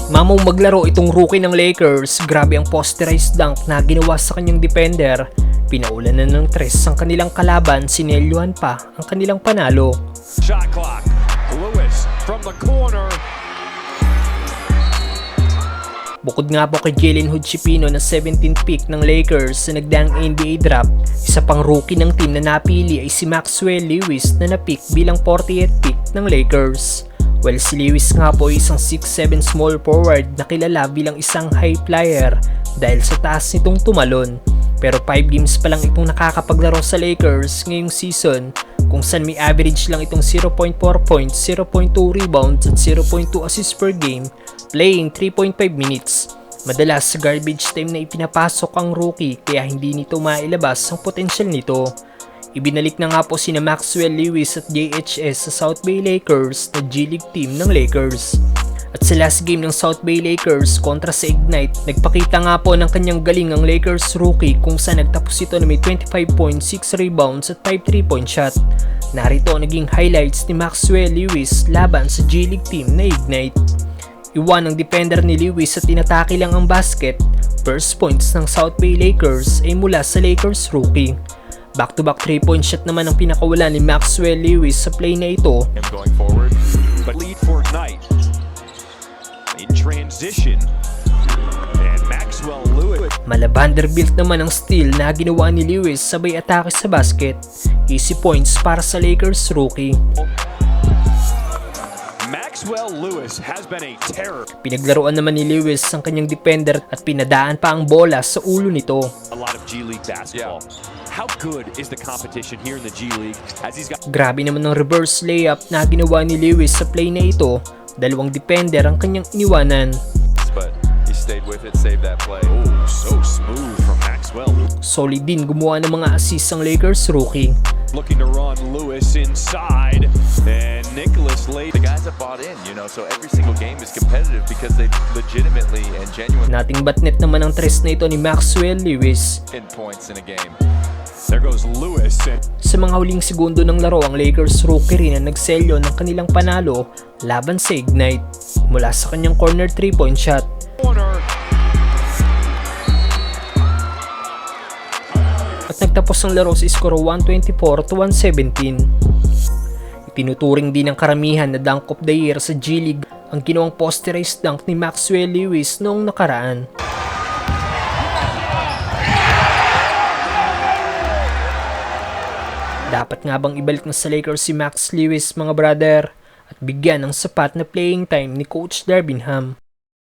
Mamong maglaro itong rookie ng Lakers, grabe ang posterized dunk na ginawa sa kanyang defender. Pinaulanan ng 3 ang kanilang kalaban, sinelyuhan pa ang kanilang panalo. Shot clock. Lewis from the corner. Bukod nga po kay Jalen Hood-Schifino na 17th pick ng Lakers na nagdaang NBA draft, isa pang rookie ng team na napili ay si Maxwell Lewis na napick bilang 40th pick ng Lakers. Well, si Lewis nga po ay isang 6'7" small forward na kilala bilang isang high flyer dahil sa taas nitong tumalon. Pero 5 games pa lang itong nakakapaglaro sa Lakers ngayong season, kung saan may average lang itong 0.4 points, 0.2 rebounds at 0.2 assists per game, playing 3.5 minutes. Madalas sa garbage time na ipinapasok ang rookie kaya hindi nito mailabas ang potential nito. Ibinalik na nga po sina Maxwell Lewis at JHS sa South Bay Lakers na G-League team ng Lakers. At sa last game ng South Bay Lakers kontra sa Ignite, nagpakita nga po ng kanyang galing ang Lakers rookie kung saan nagtapos ito na may 25 points, 6 rebounds at 5 3-point shot. Narito naging highlights ni Maxwell Lewis laban sa G-League team na Ignite. Iwan ng defender ni Lewis at tinatake lang ang basket. First points ng South Bay Lakers ay mula sa Lakers rookie. Back-to-back 3-point shot naman ang pinakawala ni Maxwell Lewis sa play na ito. Going forward, but lead for Ignite. In transition, and Maxwell Lewis. Mala Vanderbilt naman ang steal na ginawa ni Lewis sabay atake sa basket. Easy points para sa Lakers rookie. Maxwell Lewis has been a terror. Pinaglaruan naman ni Lewis ang kanyang defender at pinadaan pa ang bola sa ulo nito. A lot of G League basketball. How good is the competition here in the G League as he's got... Grabe naman ang reverse layup na ginawa ni Lewis sa play na ito. Dalawang defender ang kanyang iniwanan. But he stayed with it, saved that play. Oh, so smooth from Maxwell. Solid din gumawa ng mga assist ang Lakers rookie. Looking to run Lewis inside, and Nicholas laid. The guys have bought in, you know, so every single game is competitive because they legitimately and genuinely Nating batnet naman ang tres na ito ni Maxwell Lewis. in points in a game. There goes Lewis. Sa mga huling segundo ng laro, ang Lakers rookie rin ang nagselyo ng kanilang panalo laban sa Ignite mula sa kanyang corner 3-point shot. Corner. At nagtapos ang laro sa skoro 124-117. Itinuturing din ng karamihan na dunk of the year sa G-League ang ginawang posterized dunk ni Maxwell Lewis noong nakaraan. Dapat nga bang ibalik na sa Lakers si Max Lewis mga brother at bigyan ng sapat na playing time ni Coach Darvin Ham?